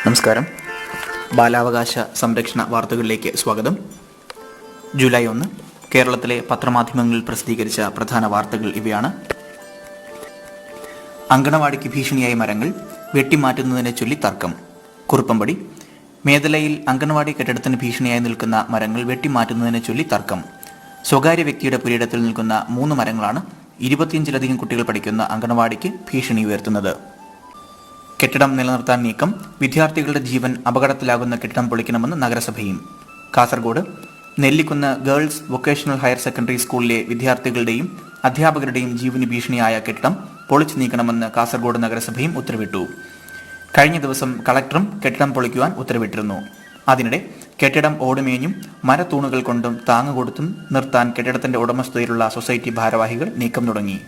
നമസ്കാരം. ബാലാവകാശ സംരക്ഷണ വാർത്തകളിലേക്ക് സ്വാഗതം. ജൂലൈ 1 കേരളത്തിലെ പത്രമാധ്യമങ്ങളിൽ പ്രസിദ്ധീകരിച്ച പ്രധാന വാർത്തകൾ ഇവയാണ്. അങ്കണവാടിക്ക് ഭീഷണിയായ മരങ്ങൾ വെട്ടിമാറ്റുന്നതിനെ ചൊല്ലി തർക്കം. കുറുപ്പമ്പടി മേദലയിൽ അങ്കണവാടി കെട്ടിടത്തിന് ഭീഷണിയായി നിൽക്കുന്ന മരങ്ങൾ വെട്ടിമാറ്റുന്നതിനെ ചൊല്ലി തർക്കം. സ്വകാര്യ വ്യക്തിയുടെ പുരയിടത്തിൽ നിൽക്കുന്ന 3 മരങ്ങളാണ് 25-ലധികം കുട്ടികൾ പഠിക്കുന്ന അങ്കണവാടിക്ക് ഭീഷണി ഉയർത്തുന്നത്. കെട്ടിടം നിലനിർത്താൻ നീക്കം. വിദ്യാർത്ഥികളുടെ ജീവൻ അപകടത്തിലാകുന്ന കെട്ടിടം പൊളിക്കണമെന്ന് നഗരസഭയും. Kasaragod Nellikunnu girls vocational higher secondary സ്കൂളിലെ വിദ്യാർത്ഥികളുടെയും അധ്യാപകരുടെയും ജീവന് ഭീഷണിയായ കെട്ടിടം പൊളിച്ചു നീക്കണമെന്ന് കാസർഗോഡ് നഗരസഭയും ഉത്തരവിട്ടു. കഴിഞ്ഞ ദിവസം കളക്ടറും കെട്ടിടം പൊളിക്കുവാൻ ഉത്തരവിട്ടിരുന്നു. അതിനിടെ കെട്ടിടം ഓടുമേഞ്ഞും മരത്തൂണുകൾ കൊണ്ടും താങ്ങുകൊടുത്തും നിർത്താൻ കെട്ടിടത്തിന്റെ ഉടമസ്ഥതയിലുള്ള സൊസൈറ്റി ഭാരവാഹികൾ നീക്കം തുടങ്ങി.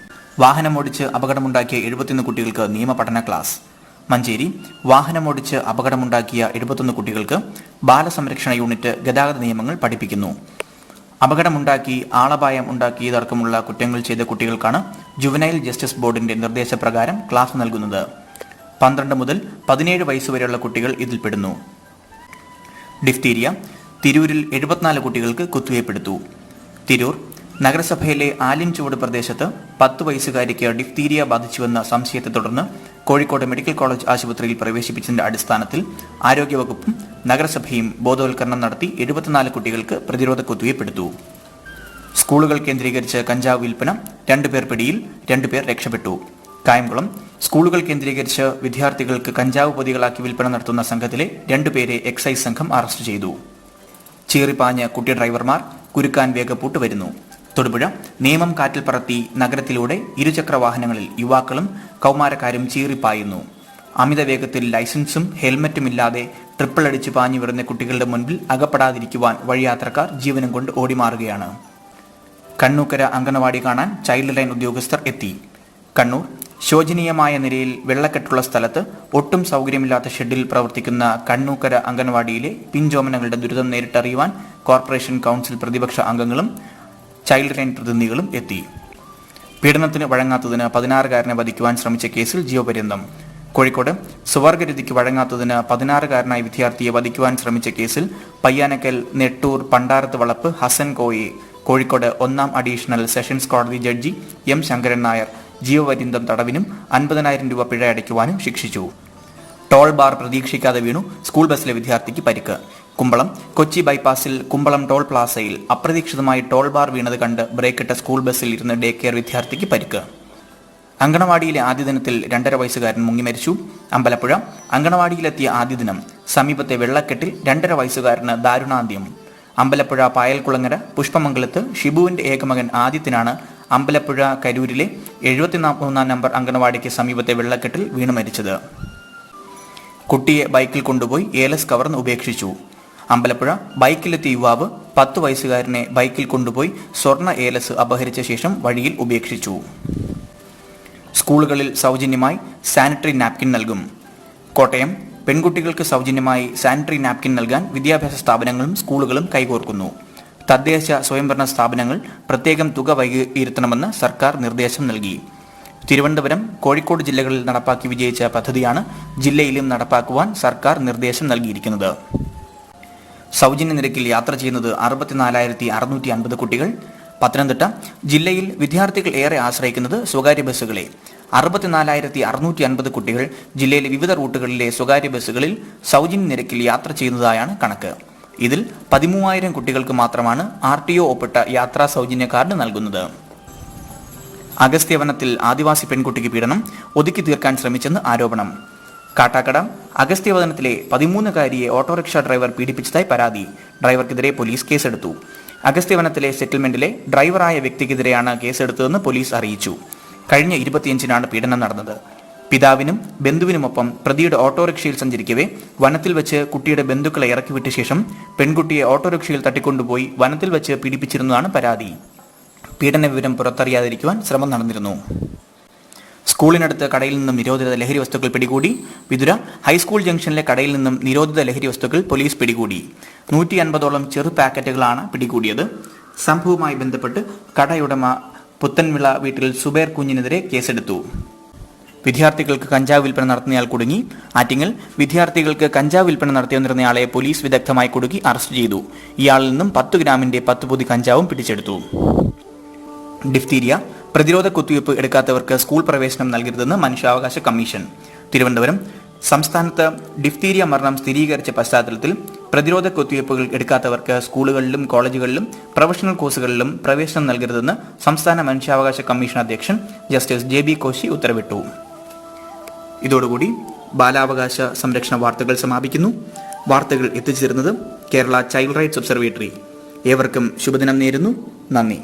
വാഹനമോടിച്ച് അപകടമുണ്ടാക്കിയ 71 കുട്ടികൾക്ക് നിയമപഠന ക്ലാസ്. മഞ്ചേരി വാഹനമോടിച്ച് അപകടമുണ്ടാക്കിയ 71 കുട്ടികൾക്ക് ബാലസംരക്ഷണ യൂണിറ്റ് ഗതാഗത നിയമങ്ങൾ പഠിപ്പിക്കുന്നു. അപകടമുണ്ടാക്കി ആളപായം ഉണ്ടാക്കിയതടക്കമുള്ള കുറ്റങ്ങൾ ചെയ്ത കുട്ടികൾക്കാണ് ജുവനൈൽ ജസ്റ്റിസ് ബോർഡിന്റെ നിർദ്ദേശപ്രകാരം ക്ലാസ് നൽകുന്നത്. 12 മുതൽ 17 വയസ്സുവരെയുള്ള കുട്ടികൾ ഇതിൽപ്പെടുന്നു. ഡിഫ്തീരിയ തിരൂരിൽ 74 കുട്ടികൾക്ക് കുത്തിവയ്പ്പെടുത്തു. തിരൂർ നഗരസഭയിലെ ആലിൻചുവട് പ്രദേശത്ത് 10 വയസ്സുകാരിക്ക് ഡിഫ്തീരിയ ബാധിച്ചുവെന്ന സംശയത്തെ തുടർന്ന് കോഴിക്കോട് മെഡിക്കൽ കോളേജ് ആശുപത്രിയിൽ പ്രവേശിപ്പിച്ചതിന്റെ അടിസ്ഥാനത്തിൽ ആരോഗ്യവകുപ്പും നഗരസഭയും ബോധവൽക്കരണം നടത്തി 74 കുട്ടികൾക്ക് പ്രതിരോധ കുത്തിവയ്പ്പെടുത്തു. സ്കൂളുകൾ കേന്ദ്രീകരിച്ച് കഞ്ചാവ് വിൽപ്പന. 2 പേർ പിടിയിൽ, 2 പേർ രക്ഷപ്പെട്ടു. കായംകുളം സ്കൂളുകൾ കേന്ദ്രീകരിച്ച് വിദ്യാർത്ഥികൾക്ക് കഞ്ചാവ് പൊതികളാക്കി വിൽപ്പന നടത്തുന്ന സംഘത്തിലെ 2 പേരെ എക്സൈസ് സംഘം അറസ്റ്റ് ചെയ്തു. ചീറിപ്പാഞ്ഞ് കുട്ടി ഡ്രൈവർമാർ, കുരുക്കാൻ വേഗപ്പൂട്ട് വരുന്നു. തൊടുപുഴ നിയമം കാറ്റിൽ പറത്തി നഗരത്തിലൂടെ ഇരുചക്ര വാഹനങ്ങളിൽ യുവാക്കളും കൗമാരക്കാരും ചീറിപ്പായുന്നു. അമിത വേഗത്തിൽ ലൈസൻസും ഹെൽമറ്റുമില്ലാതെ ട്രിപ്പിൾ അടിച്ച് പാഞ്ഞു വരുന്ന കുട്ടികളുടെ മുൻപിൽ അകപ്പെടാതിരിക്കുവാൻ വഴിയാത്രക്കാർ ജീവനും കൊണ്ട് ഓടിമാറുകയാണ്. കണ്ണൂക്കര അങ്കണവാടി കാണാൻ ചൈൽഡ് ലൈൻ ഉദ്യോഗസ്ഥർ എത്തി. കണ്ണൂർ ശോചനീയമായ നിലയിൽ വെള്ളക്കെട്ടുള്ള സ്ഥലത്ത് ഒട്ടും സൗകര്യമില്ലാത്ത ഷെഡിൽ പ്രവർത്തിക്കുന്ന കണ്ണൂക്കര അങ്കണവാടിയിലെ പിഞ്ചോമനകളുടെ ദുരിതം നേരിട്ടറിയുവാൻ കോർപ്പറേഷൻ കൗൺസിൽ പ്രതിപക്ഷ അംഗങ്ങളും ചൈൽഡ് ലൈൻ പ്രതിനിധികളും എത്തി. പീഡനത്തിന് വഴങ്ങാത്തതിന് 16-കാരനെ വധിക്കുവാൻ ശ്രമിച്ച കേസിൽ ജീവപര്യന്തം. കോഴിക്കോട് സ്വവർഗരതിക്ക് വഴങ്ങാത്തതിന് 16-കാരനായ വിദ്യാർത്ഥിയെ വധിക്കുവാൻ ശ്രമിച്ച കേസിൽ പയ്യാനക്കൽ നെട്ടൂർ പണ്ടാരത്ത് വളപ്പ് ഹസൻ കോയെ കോഴിക്കോട് 1-ാം അഡീഷണൽ സെഷൻസ് കോടതി ജഡ്ജി എം ശങ്കരൻ നായർ ജീവപര്യന്തം തടവിനും 50,000 രൂപ പിഴ അടയ്ക്കുവാനും ശിക്ഷിച്ചു. ടോൾ ബാർ പ്രതീക്ഷിക്കാതെ വീണു സ്കൂൾ ബസ്സിലെ വിദ്യാർത്ഥിക്ക് പരിക്ക്. കുമ്പളം കൊച്ചി ബൈപ്പാസിൽ കുമ്പളം ടോൾ പ്ലാസയിൽ അപ്രതീക്ഷിതമായി ടോൾ ബാർ വീണത് കണ്ട് ബ്രേക്കിട്ട സ്കൂൾ ബസ്സിൽ ഇരുന്ന് ഡേ കെയർ വിദ്യാർത്ഥിക്ക് പരിക്ക്. അങ്കണവാടിയിലെ ആദ്യ ദിനത്തിൽ 2.5 വയസ്സുകാരൻ മുങ്ങി മരിച്ചു. അമ്പലപ്പുഴ അങ്കണവാടിയിലെത്തിയ ആദ്യ ദിനം സമീപത്തെ വെള്ളക്കെട്ടിൽ 2.5 വയസ്സുകാരന് ദാരുണാന്ത്യം. അമ്പലപ്പുഴ പായൽക്കുളങ്ങര പുഷ്പമംഗലത്ത് ഷിബുവിന്റെ ഏകമകൻ ആദിത്യനാണ് അമ്പലപ്പുഴ കരൂരിലെ 73-ാം നമ്പർ അങ്കണവാടിക്ക് സമീപത്തെ വെള്ളക്കെട്ടിൽ വീണു മരിച്ചത്. കുട്ടിയെ ബൈക്കിൽ കൊണ്ടുപോയി ഏലസ് കവർന്ന് ഉപേക്ഷിച്ചു. അമ്പലപ്പുഴ ബൈക്കിലെത്തിയ യുവാവ് 10 വയസ്സുകാരനെ ബൈക്കിൽ കൊണ്ടുപോയി സ്വർണ്ണ ഏലസ് അപഹരിച്ച ശേഷം വഴിയിൽ ഉപേക്ഷിച്ചു. സ്കൂളുകളിൽ സൗജന്യമായി സാനിറ്ററി നാപ്കിൻ നൽകും. കോട്ടയം പെൺകുട്ടികൾക്ക് സൗജന്യമായി സാനിറ്ററി നാപ്കിൻ നൽകാൻ വിദ്യാഭ്യാസ സ്ഥാപനങ്ങളും സ്കൂളുകളും കൈകോർക്കുന്നു. തദ്ദേശ സ്വയംഭരണ സ്ഥാപനങ്ങൾ പ്രത്യേകം തുക വകയിരുത്തണമെന്ന് സർക്കാർ നിർദ്ദേശം നൽകി. തിരുവനന്തപുരം, കോഴിക്കോട് ജില്ലകളിൽ നടപ്പാക്കി വിജയിച്ച പദ്ധതിയാണ് ജില്ലയിലും നടപ്പാക്കുവാൻ സർക്കാർ നിർദ്ദേശം നൽകിയിരിക്കുന്നത്. സൗജന്യ നിരക്കിൽ യാത്ര ചെയ്യുന്നത് 64,650 കുട്ടികൾ. പത്തനംതിട്ട ജില്ലയിൽ വിദ്യാർത്ഥികൾ ഏറെ ആശ്രയിക്കുന്നത് സ്വകാര്യ ബസ്സുകളെ. 64,650 കുട്ടികൾ ജില്ലയിലെ വിവിധ റൂട്ടുകളിലെ സ്വകാര്യ ബസ്സുകളിൽ സൗജന്യ നിരക്കിൽ യാത്ര ചെയ്യുന്നതായാണ് കണക്ക്. ഇതിൽ 13,000 കുട്ടികൾക്ക് മാത്രമാണ് RTO ഒപ്പിട്ട യാത്രാ സൗജന്യ കാർഡ് നൽകുന്നത്. അഗസ്ത്യവനത്തിൽ ആദിവാസി പെൺകുട്ടിക്ക് പീഡനം, ഒതുക്കി തീർക്കാൻ ശ്രമിച്ചെന്ന് ആരോപണം. കാട്ടാക്കട അഗസ്ത്യവനത്തിലെ 13-കാരിയെ ഓട്ടോറിക്ഷ ഡ്രൈവർ പീഡിപ്പിച്ചതായി പരാതി. ഡ്രൈവർക്കെതിരെ പോലീസ് കേസെടുത്തു. അഗസ്ത്യവനത്തിലെ സെറ്റിൽമെന്റിലെ ഡ്രൈവറായ വ്യക്തിക്കെതിരെയാണ് കേസെടുത്തതെന്ന് പോലീസ് അറിയിച്ചു. കഴിഞ്ഞ 25-നാണ് പീഡനം നടന്നത്. പിതാവിനും ബന്ധുവിനുമൊപ്പം പ്രതിയുടെ ഓട്ടോറിക്ഷയിൽ സഞ്ചരിക്കവേ വനത്തിൽ വെച്ച് കുട്ടിയുടെ ബന്ധുക്കളെ ഇറക്കിവിട്ട ശേഷം പെൺകുട്ടിയെ ഓട്ടോറിക്ഷയിൽ തട്ടിക്കൊണ്ടുപോയി വനത്തിൽ വെച്ച് പീഡിപ്പിച്ചിരുന്നതാണ് പരാതി. പീഡന വിവരം പുറത്തറിയാതിരിക്കുവാൻ ശ്രമം നടന്നിരുന്നു. സ്കൂളിനടുത്ത് കടയിൽ നിന്നും നിരോധിത ലഹരി വസ്തുക്കൾ പിടികൂടി. വിതുര ഹൈസ്കൂൾ ജംഗ്ഷനിലെ കടയിൽ നിന്നും നിരോധിത ലഹരി വസ്തുക്കൾ പോലീസ് പിടികൂടി. 150ഓളം ചെറു പാക്കറ്റുകളാണ് പിടികൂടിയത്. സംഭവവുമായി ബന്ധപ്പെട്ട് കടയുടമ പുത്തൻവിള വീട്ടിൽ സുബേർ കുഞ്ഞിനെതിരെ കേസെടുത്തു. വിദ്യാർത്ഥികൾക്ക് കഞ്ചാവ് വിൽപ്പന നടത്തുന്നയാൾ കുടുങ്ങി. ആറ്റിങ്ങൽ വിദ്യാർത്ഥികൾക്ക് കഞ്ചാവ് വിൽപ്പന നടത്തിയെന്നിരുന്നയാളെ പോലീസ് വിദഗ്ധമായി കുടുക്കി അറസ്റ്റ് ചെയ്തു. ഇയാളിൽ നിന്നും 10 ഗ്രാമിന്റെ 10 പൊതി കഞ്ചാവും പിടിച്ചെടുത്തു. ഡിഫ്തീരിയ പ്രതിരോധ കുത്തിവയ്പ് എടുക്കാത്തവർക്ക് സ്കൂൾ പ്രവേശനം നൽകരുതെന്ന് മനുഷ്യാവകാശ കമ്മീഷൻ. തിരുവനന്തപുരം സംസ്ഥാനത്ത് ഡിഫ്തീരിയ മരണം സ്ഥിരീകരിച്ച പശ്ചാത്തലത്തിൽ പ്രതിരോധ കുത്തിവയ്പ്പുകൾ എടുക്കാത്തവർക്ക് സ്കൂളുകളിലും കോളേജുകളിലും പ്രൊഫഷണൽ കോഴ്സുകളിലും പ്രവേശനം നൽകരുതെന്ന് സംസ്ഥാന മനുഷ്യാവകാശ കമ്മീഷൻ അധ്യക്ഷൻ ജസ്റ്റിസ് JB കോശി ഉത്തരവിട്ടു. ഇതോടുകൂടി ബാലാവകാശ സംരക്ഷണ വാർത്തകൾ സമാപിക്കുന്നു. വാർത്തകൾ എത്തിച്ചേരുന്നത് കേരള ചൈൽഡ് റൈറ്റ്സ് ഒബ്സർവേറ്ററി. ഏവർക്കും ശുഭദിനം നേരുന്നു. നന്ദി.